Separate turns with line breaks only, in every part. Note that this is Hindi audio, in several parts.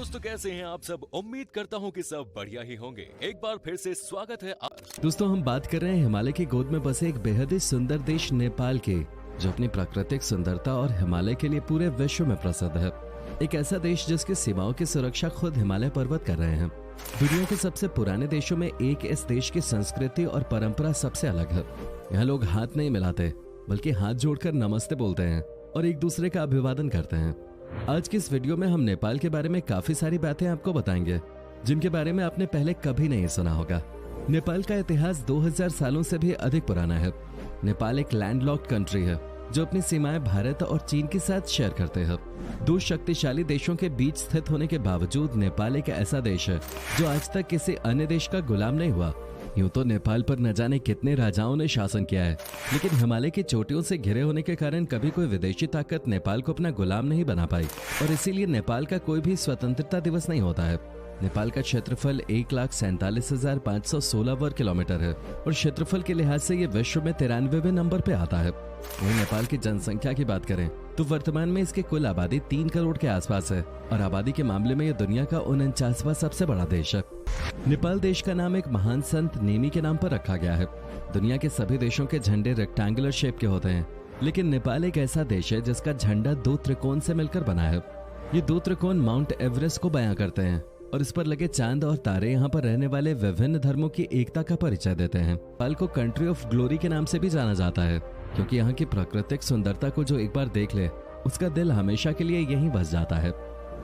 दोस्तों, कैसे हैं आप सब। उम्मीद करता हूं कि सब बढ़िया ही होंगे। एक बार फिर से स्वागत है
दोस्तों, हम बात कर रहे हैं हिमालय की गोद में बसे एक बेहद ही सुंदर देश नेपाल के, जो अपनी प्राकृतिक सुंदरता और हिमालय के लिए पूरे विश्व में प्रसिद्ध है। एक ऐसा देश जिसकी सीमाओं की सुरक्षा खुद हिमालय पर्वत कर रहे हैं। दुनिया के सबसे पुराने देशों में एक इस देश की संस्कृति और परंपरा सबसे अलग है। यहाँ लोग हाथ नहीं मिलाते, बल्कि हाथ जोड़कर नमस्ते बोलते हैं और एक दूसरे का अभिवादन करते हैं। आज की इस वीडियो में हम नेपाल के बारे में काफी सारी बातें आपको बताएंगे, जिनके बारे में आपने पहले कभी नहीं सुना होगा। नेपाल का इतिहास 2000 सालों से भी अधिक पुराना है। नेपाल एक लैंडलॉक्ड कंट्री है, जो अपनी सीमाएं भारत और चीन के साथ शेयर करते हैं। दो शक्तिशाली देशों के बीच स्थित होने के बावजूद नेपाल एक ऐसा देश है जो आज तक किसी अन्य देश का गुलाम नहीं हुआ। यूं तो नेपाल पर न जाने कितने राजाओं ने शासन किया है, लेकिन हिमालय की चोटियों से घिरे होने के कारण कभी कोई विदेशी ताकत नेपाल को अपना गुलाम नहीं बना पाई, और इसीलिए नेपाल का कोई भी स्वतंत्रता दिवस नहीं होता है। नेपाल का क्षेत्रफल 1,47,516 वर्ग किलोमीटर है और क्षेत्रफल के लिहाज से ये विश्व में 93वें नंबर पे आता है। वहीं नेपाल की जनसंख्या की बात करें तो वर्तमान में इसकी कुल आबादी 3 करोड़ के आसपास है और आबादी के मामले में ये दुनिया का 49वां सबसे बड़ा देश है। नेपाल देश का नाम एक महान संत नेमी के नाम पर रखा गया है। दुनिया के सभी देशों के झंडे रेक्टेंगुलर शेप के होते हैं, लेकिन नेपाल एक ऐसा देश है जिसका झंडा 2 त्रिकोण से मिलकर बना है। ये 2 त्रिकोण माउंट एवरेस्ट को बयां करते हैं और इस पर लगे चांद और तारे यहाँ पर रहने वाले विभिन्न धर्मों की एकता का परिचय देते हैं। नेपाल को कंट्री ऑफ ग्लोरी के नाम से भी जाना जाता है, क्योंकि यहाँ की प्राकृतिक सुंदरता को जो एक बार देख ले, उसका दिल हमेशा के लिए यहीं बस जाता है।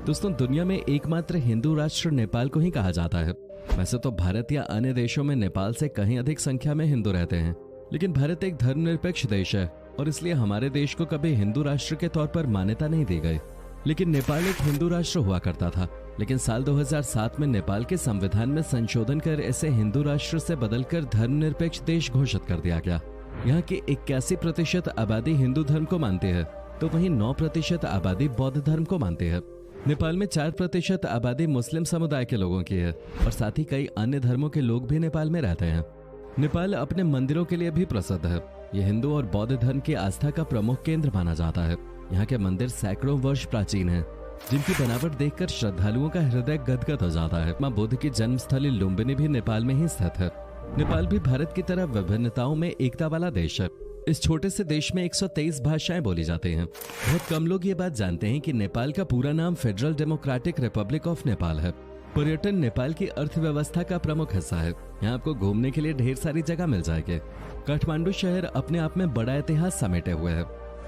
दोस्तों, दुनिया में एकमात्र हिंदू राष्ट्र नेपाल को ही कहा जाता है। वैसे तो भारत या अन्य देशों में नेपाल से कहीं अधिक संख्या में हिंदू रहते हैं, लेकिन भारत एक धर्मनिरपेक्ष देश है और इसलिए हमारे देश को कभी हिंदू राष्ट्र के तौर पर मान्यता नहीं दी गई। लेकिन नेपाल एक हिंदू राष्ट्र हुआ करता था, लेकिन साल 2007 में नेपाल के संविधान में संशोधन कर इसे हिंदू राष्ट्र से बदलकर धर्मनिरपेक्ष देश घोषित कर दिया गया। यहाँ की 81% आबादी हिंदू धर्म को मानती है, तो वहीं 9% आबादी बौद्ध धर्म को मानती है। नेपाल में 4% आबादी मुस्लिम समुदाय के लोगों की है और साथ ही कई अन्य धर्मों के लोग भी नेपाल में रहते हैं। नेपाल अपने मंदिरों के लिए भी प्रसिद्ध है। ये हिंदू और बौद्ध धर्म की आस्था का प्रमुख केंद्र माना जाता है। यहाँ के मंदिर सैकड़ों वर्ष प्राचीन हैं, जिनकी बनावट देखकर श्रद्धालुओं का हृदय गदगद हो जाता है। मां बुद्ध की जन्मस्थली लुम्बिनी भी नेपाल में ही स्थित है। नेपाल भी भारत की तरह विभिन्नताओं में एकता वाला देश है। इस छोटे से देश में 123 भाषाएं बोली जाती हैं। बहुत कम लोग ये बात जानते हैं कि नेपाल का पूरा नाम federal democratic Republic of Nepal है। पर्यटन नेपाल की अर्थव्यवस्था का प्रमुख हिस्सा है। यहाँ आपको घूमने के लिए ढेर सारी जगह मिल जाएगी। काठमांडू शहर अपने आप में बड़ा इतिहास समेटे हुए है।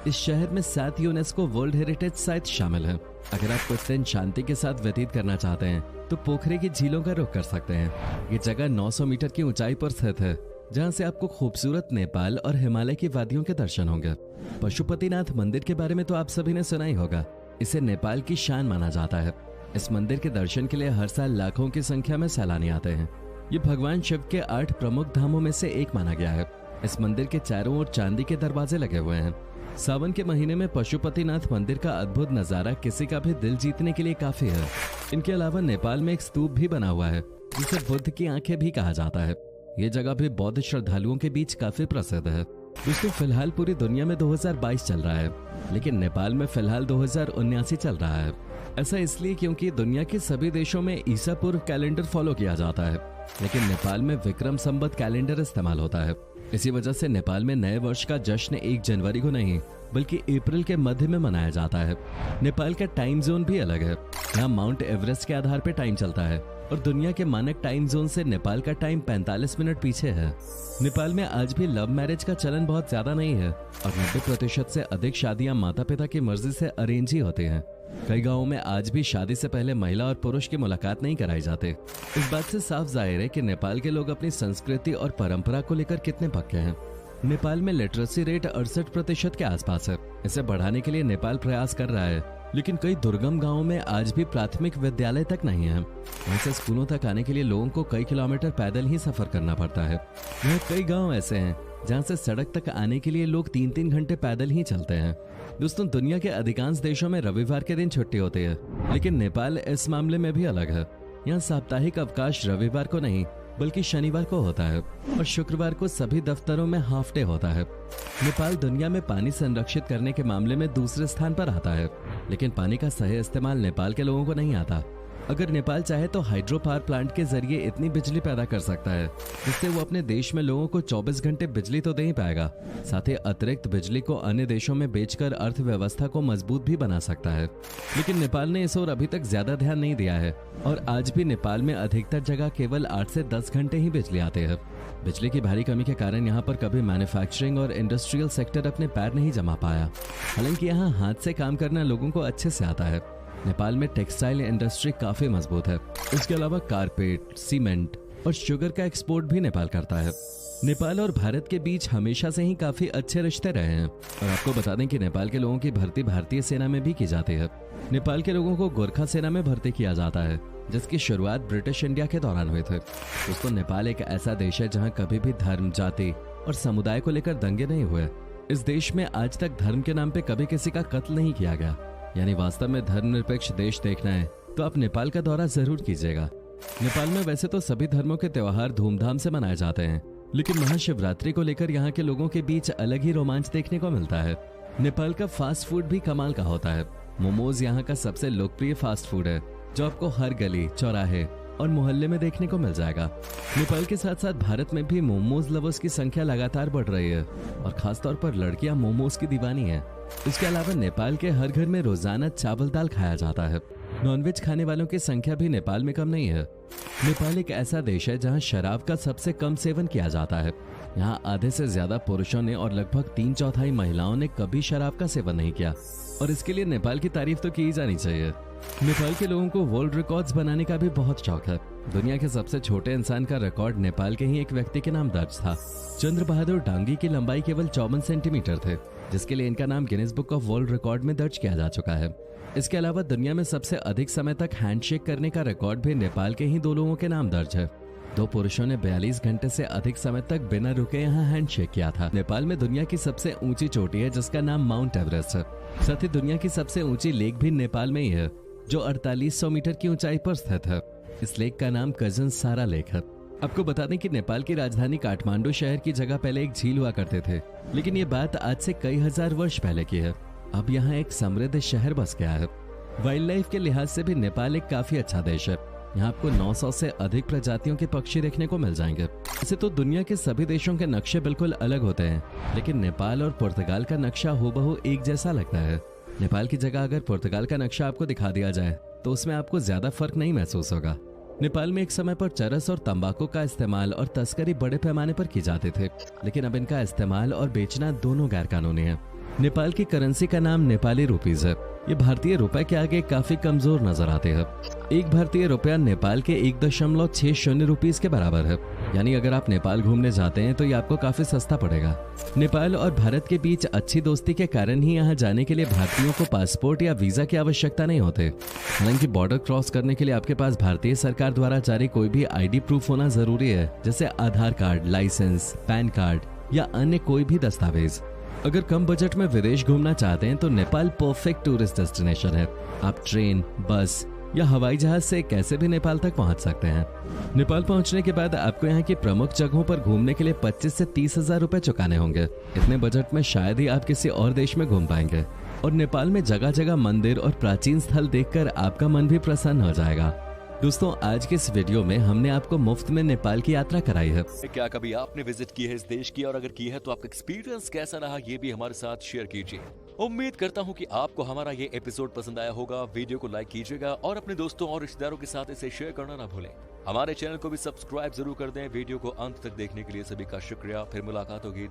इस शहर में 7 यूनेस्को वर्ल्ड हेरिटेज साइट शामिल है। अगर आप कुछ दिन शांति के साथ व्यतीत करना चाहते हैं तो पोखरे की झीलों का रुख कर सकते हैं। ये जगह 900 मीटर की ऊंचाई पर स्थित है, जहां से आपको खूबसूरत नेपाल और हिमालय की वादियों के दर्शन होंगे। पशुपतिनाथ मंदिर के बारे में तो आप सभी ने सुना ही होगा। इसे नेपाल की शान माना जाता है। इस मंदिर के दर्शन के लिए हर साल लाखों की संख्या में सैलानी आते हैं। ये भगवान शिव के 8 प्रमुख धामों में से एक माना गया है। इस मंदिर के चारों ओर चांदी के दरवाजे लगे हुए हैं। सावन के महीने में पशुपतिनाथ मंदिर का अद्भुत नजारा किसी का भी दिल जीतने के लिए काफी है। इनके अलावा नेपाल में एक स्तूप भी बना हुआ है, जिसे बुद्ध की आंखें भी कहा जाता है। ये जगह भी बौद्ध श्रद्धालुओं के बीच काफी प्रसिद्ध है। दोस्तों, फिलहाल पूरी दुनिया में 2022 चल रहा है, लेकिन नेपाल में फिलहाल 2079 चल रहा है। ऐसा इसलिए क्योंकि दुनिया के सभी देशों में ईसा पूर्व कैलेंडर फॉलो किया जाता है, लेकिन नेपाल में विक्रम संवत कैलेंडर इस्तेमाल होता है। इसी वजह से नेपाल में नए वर्ष का जश्न 1 जनवरी को नहीं, बल्कि अप्रैल के मध्य में मनाया जाता है। नेपाल का टाइम जोन भी अलग है। यहाँ माउंट एवरेस्ट के आधार पर टाइम चलता है और दुनिया के मानक टाइम जोन से नेपाल का टाइम 45 मिनट पीछे है। नेपाल में आज भी लव मैरिज का चलन बहुत ज्यादा नहीं है और 90% से अधिक शादियां माता पिता की मर्जी से अरेंज ही होती हैं। कई गांवों में आज भी शादी से पहले महिला और पुरुष की मुलाकात नहीं कराई जाती। इस बात से साफ जाहिर है कि नेपाल के लोग अपनी संस्कृति और परंपरा को लेकर कितने पक्के हैं। नेपाल में लिटरेसी रेट 68% के आसपास है। इसे बढ़ाने के लिए नेपाल प्रयास कर रहा है, लेकिन कई दुर्गम गांवों में आज भी प्राथमिक विद्यालय तक नहीं है। वहाँ से स्कूलों तक आने के लिए लोगों को कई किलोमीटर पैदल ही सफर करना पड़ता है। यहाँ कई गांव ऐसे हैं जहाँ से सड़क तक आने के लिए लोग 3-3 घंटे पैदल ही चलते हैं। दोस्तों, दुनिया के अधिकांश देशों में रविवार के दिन छुट्टी होती है, लेकिन नेपाल इस मामले में भी अलग है। यहाँ साप्ताहिक अवकाश रविवार को नहीं, बल्कि शनिवार को होता है और शुक्रवार को सभी दफ्तरों में हाफ डे होता है। नेपाल दुनिया में पानी संरक्षित करने के मामले में दूसरे स्थान पर आता है, लेकिन पानी का सही इस्तेमाल नेपाल के लोगों को नहीं आता। अगर नेपाल चाहे तो हाइड्रो पावर प्लांट के जरिए इतनी बिजली पैदा कर सकता है जिससे वो अपने देश में लोगों को 24 घंटे बिजली तो दे ही पाएगा, साथ ही अतिरिक्त बिजली को अन्य देशों में बेचकर अर्थव्यवस्था को मजबूत भी बना सकता है। लेकिन नेपाल ने इस ओर अभी तक ज्यादा ध्यान नहीं दिया है और आज भी नेपाल में अधिकतर जगह केवल 8 से 10 घंटे ही बिजली आते हैं। बिजली की भारी कमी के कारण यहाँ पर कभी मैन्युफैक्चरिंग और इंडस्ट्रियल सेक्टर अपने पैर नहीं जमा पाया। हालांकि यहाँ हाथ से काम करना लोगों को अच्छे से आता है। नेपाल में टेक्सटाइल इंडस्ट्री काफी मजबूत है। इसके अलावा कारपेट, सीमेंट और शुगर का एक्सपोर्ट भी नेपाल करता है। नेपाल और भारत के बीच हमेशा से ही काफी अच्छे रिश्ते रहे हैं और आपको बता दें कि नेपाल के लोगों की भर्ती भारतीय सेना में भी की जाती है। नेपाल के लोगों को गोरखा सेना में भर्ती किया जाता है जिसकी शुरुआत ब्रिटिश इंडिया के दौरान हुए थे। दोस्तों, नेपाल एक ऐसा देश है जहाँ कभी भी धर्म, जाति और समुदाय को लेकर दंगे नहीं हुए। इस देश में आज तक धर्म के नाम पे कभी किसी का कत्ल नहीं किया गया। यानी वास्तव में धर्मनिरपेक्ष देश देखना है तो आप नेपाल का दौरा जरूर कीजिएगा। नेपाल में वैसे तो सभी धर्मों के त्योहार धूमधाम से मनाए जाते हैं, लेकिन महाशिवरात्रि को लेकर यहाँ के लोगों के बीच अलग ही रोमांच देखने को मिलता है। नेपाल का फास्ट फूड भी कमाल का होता है। मोमोज यहाँ का सबसे लोकप्रिय फास्ट फूड है जो आपको हर गली, चौराहे और मोहल्ले में देखने को मिल जाएगा। नेपाल के साथ साथ भारत में भी मोमोज लवर्स की संख्या लगातार बढ़ रही है और खासतौर पर लड़कियां मोमोज की दीवानी है। इसके अलावा नेपाल के हर घर में रोजाना चावल दाल खाया जाता है। नॉनवेज खाने वालों की संख्या भी नेपाल में कम नहीं है। नेपाल एक ऐसा देश है जहां शराब का सबसे कम सेवन किया जाता है। यहाँ आधे से ज्यादा पुरुषों ने और लगभग 3/4 महिलाओं ने कभी शराब का सेवन नहीं किया और इसके लिए नेपाल की तारीफ तो की जानी चाहिए। नेपाल के लोगों को वर्ल्ड रिकॉर्ड्स बनाने का भी बहुत शौक है। दुनिया के सबसे छोटे इंसान का रिकॉर्ड नेपाल के ही एक व्यक्ति के नाम दर्ज था। चंद्र बहादुर डांगी की लंबाई केवल 54 सेंटीमीटर थे, जिसके लिए इनका नाम Guinness book of world record में दर्ज किया जा चुका है। इसके अलावा दुनिया में सबसे अधिक समय तक हैंडशेक करने का रिकॉर्ड भी नेपाल के ही 2 लोगों के नाम दर्ज है। 2 पुरुषों ने 42 घंटे से अधिक समय तक बिना रुके यहाँ हैंडशेक किया था। नेपाल में दुनिया की सबसे ऊंची चोटी है जिसका नाम माउंट एवरेस्ट है। साथ ही दुनिया की सबसे ऊंची लेक भी नेपाल में ही है जो 4800 मीटर की ऊंचाई पर स्थित है। इस लेक का नाम कजन सारा लेक है। आपको बता दें कि नेपाल की राजधानी काठमांडू शहर की जगह पहले एक झील हुआ करते थे, लेकिन ये बात आज से कई हजार वर्ष पहले की है। अब यहाँ एक समृद्ध शहर बस गया है। वाइल्ड लाइफ के लिहाज से भी नेपाल एक काफी अच्छा देश है। यहाँ आपको 900 से अधिक प्रजातियों के पक्षी देखने को मिल जाएंगे। वैसे तो दुनिया के सभी देशों के नक्शे बिल्कुल अलग होते हैं, लेकिन नेपाल और पुर्तगाल का नक्शा हूबहू एक जैसा लगता है। नेपाल की जगह अगर पुर्तगाल का नक्शा आपको दिखा दिया जाए तो उसमें आपको ज्यादा फर्क नहीं महसूस होगा। नेपाल में एक समय पर चरस और तंबाकू का इस्तेमाल और तस्करी बड़े पैमाने पर की जाते थे, लेकिन अब इनका इस्तेमाल और बेचना दोनों गैर कानूनी है। नेपाल की करेंसी का नाम नेपाली रुपीज है। ये भारतीय रुपए के आगे काफी कमजोर नजर आते हैं। एक भारतीय रुपया नेपाल के 1.60 रुपीज के बराबर है। यानी अगर आप नेपाल घूमने जाते हैं तो ये आपको काफी सस्ता पड़ेगा। नेपाल और भारत के बीच अच्छी दोस्ती के कारण ही यहाँ जाने के लिए भारतीयों को पासपोर्ट या वीजा की आवश्यकता नहीं होते। हालांकि बॉर्डर क्रॉस करने के लिए आपके पास भारतीय सरकार द्वारा जारी कोई भी आईडी प्रूफ होना जरूरी है, जैसे आधार कार्ड, लाइसेंस, पैन कार्ड या अन्य कोई भी दस्तावेज। अगर कम बजट में विदेश घूमना चाहते हैं तो नेपाल परफेक्ट टूरिस्ट डेस्टिनेशन है। आप ट्रेन, बस या हवाई जहाज से कैसे भी नेपाल तक पहुंच सकते हैं। नेपाल पहुंचने के बाद आपको यहाँ की प्रमुख जगहों पर घूमने के लिए 25 से 30 हजार रुपए चुकाने होंगे। इतने बजट में शायद ही आप किसी और देश में घूम पाएंगे। और नेपाल में जगह जगह मंदिर और प्राचीन स्थल देखकर आपका मन भी प्रसन्न हो जाएगा। दोस्तों, आज के इस वीडियो में हमने आपको मुफ्त में नेपाल की यात्रा कराई है।
क्या कभी आपने विजिट की है इस देश की, और अगर की है तो आपका एक्सपीरियंस कैसा रहा ये भी हमारे साथ शेयर कीजिए। उम्मीद करता हूँ कि आपको हमारा ये एपिसोड पसंद आया होगा। वीडियो को लाइक कीजिएगा और अपने दोस्तों और रिश्तेदारों के साथ इसे शेयर करना ना भूलें। हमारे चैनल को भी सब्सक्राइब जरूर कर दें। वीडियो को अंत तक देखने के लिए सभी का शुक्रिया। फिर मुलाकात होगी।